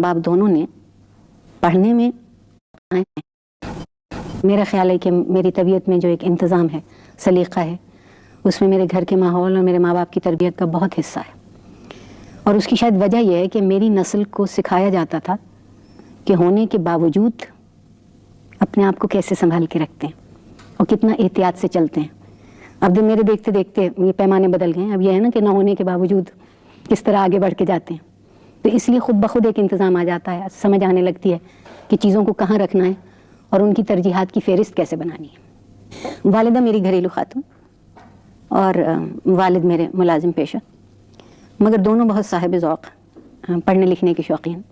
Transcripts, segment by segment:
बाप दोनों ने पढ़ने में, मेरा ख्याल है कि मेरी तबीयत में जो एक इंतज़ाम है, सलीक़ा है, उसमें मेरे घर के माहौल और मेरे माँ बाप की तरबियत का बहुत हिस्सा है। और उसकी शायद वजह यह है कि मेरी नस्ल को सिखाया जाता था कि होने के बावजूद अपने आप को कैसे संभाल के रखते हैं और कितना एहतियात से चलते हैं। अब जो मेरे देखते देखते ये पैमाने बदल गए हैं। अब ये है ना कि ना होने के बावजूद किस तरह आगे बढ़ के जाते हैं। तो इसलिए खुद ब खुद एक इंतज़ाम आ जाता है, समझ आने लगती है कि चीज़ों को कहाँ रखना है और उनकी तरजीहात की फ़हरिस्त कैसे बनानी है। वालिदा मेरी घरेलू खातून और वालिद मेरे मुलाजिम पेशा, मगर दोनों बहुत साहिब ज़ौक़, पढ़ने लिखने के शौकीन।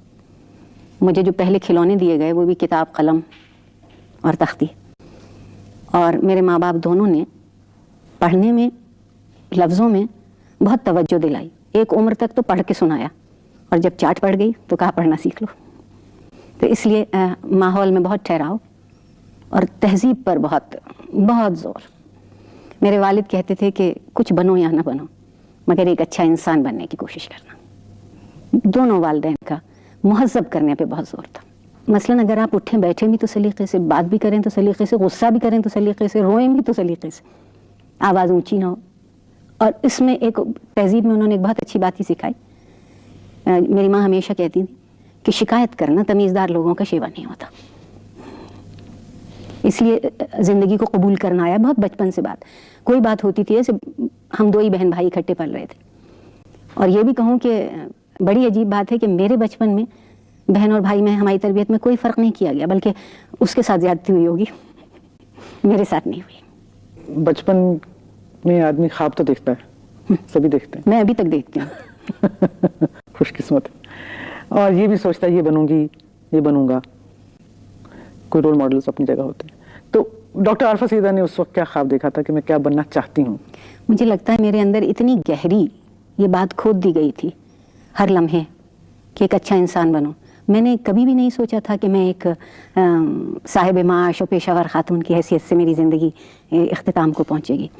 मुझे जो पहले खिलौने दिए गए वो भी किताब, कलम और तख्ती। और मेरे माँ बाप दोनों ने पढ़ने में, लफ्ज़ों में बहुत तवज्जो दिलाई। एक उम्र तक तो पढ़ के सुनाया और जब चाट पड़ गई तो कहा पढ़ना सीख लो। तो इसलिए माहौल में बहुत ठहराव और तहज़ीब पर बहुत ज़ोर। मेरे वालिद कहते थे कि कुछ बनो या ना बनो, मगर एक अच्छा इंसान बनने की कोशिश करना। दोनों वालिदैन का मुहज़्ज़ब करने पे बहुत ज़ोर था। मसलन अगर आप उठें बैठें भी तो सलीक़े से, बात भी करें तो सलीक़े से, गुस्सा भी करें तो सलीक़े से, रोएं भी तो सलीक़े से, आवाज़ ऊँची ना हो। और इसमें एक तहज़ीब में उन्होंने एक बहुत अच्छी बात ही सिखाई। मेरी माँ हमेशा कहती थी कि शिकायत करना तमीज़दार लोगों का शेवा नहीं होता। इसलिए ज़िंदगी को कबूल करना आया बहुत बचपन से बात। कोई बात होती थी ऐसे, हम दो ही बहन भाई इकट्ठे पल रहे थे। और ये भी कहूँ कि बड़ी अजीब बात है कि मेरे बचपन में बहन और भाई में हमारी तरबियत में कोई फ़र्क नहीं किया गया, बल्कि उसके साथ ज़्यादती हुई होगी, मेरे साथ नहीं हुई। बचपन में आदमी ख्वाब तो देखता है, सभी देखते हैं। मैं अभी तक देखती हूँ। खुशकिस्मत है। और ये भी सोचता है ये बनूंगी, ये बनूंगा। कोई रोल मॉडल्स अपनी जगह होते हैं। तो डॉक्टर आरफा सईदा ने उस वक्त क्या ख्वाब देखा था कि मैं क्या बनना चाहती हूँ? मुझे लगता है मेरे अंदर इतनी गहरी ये बात खोद दी गई थी हर लम्हे कि एक अच्छा इंसान बनो। मैंने कभी भी नहीं सोचा था कि मैं एक साहिब माश और पेशावर खातून की हैसियत से मेरी ज़िंदगी इख्तिताम को पहुँचेगी।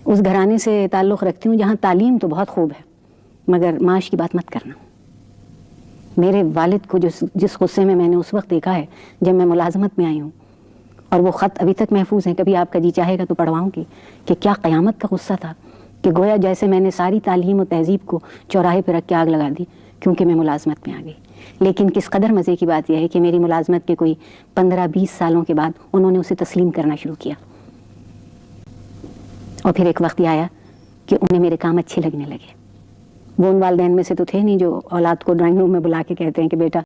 उस घराने से ताल्लुक़ रखती हूँ जहाँ तालीम तो बहुत खूब है, मगर माश की बात मत करना। मेरे वालिद को जिस गुस्से में मैंने उस वक्त देखा है जब मैं मुलाजमत में आई हूँ, और वो ख़त अभी तक महफूज हैं, कभी आपका जी चाहेगा तो पढ़वाऊँगी, कि क्या क़यामत का गुस्सा था कि गोया जैसे मैंने सारी तालीम और तहज़ीब को चौराहे पर रख के आग लगा दी क्योंकि मैं मुलाजमत में आ गई। लेकिन किस कदर मज़े की बात यह है कि मेरी मुलाजमत के कोई 15-20 सालों के बाद उन्होंने उसे तस्लीम करना शुरू किया। और फिर एक वक्त आया कि उन्हें मेरे काम अच्छे लगने लगे। वो उन वालिदैन में से तो थे नहीं जो औलाद को ड्राइंग रूम में बुला के कहते हैं कि बेटा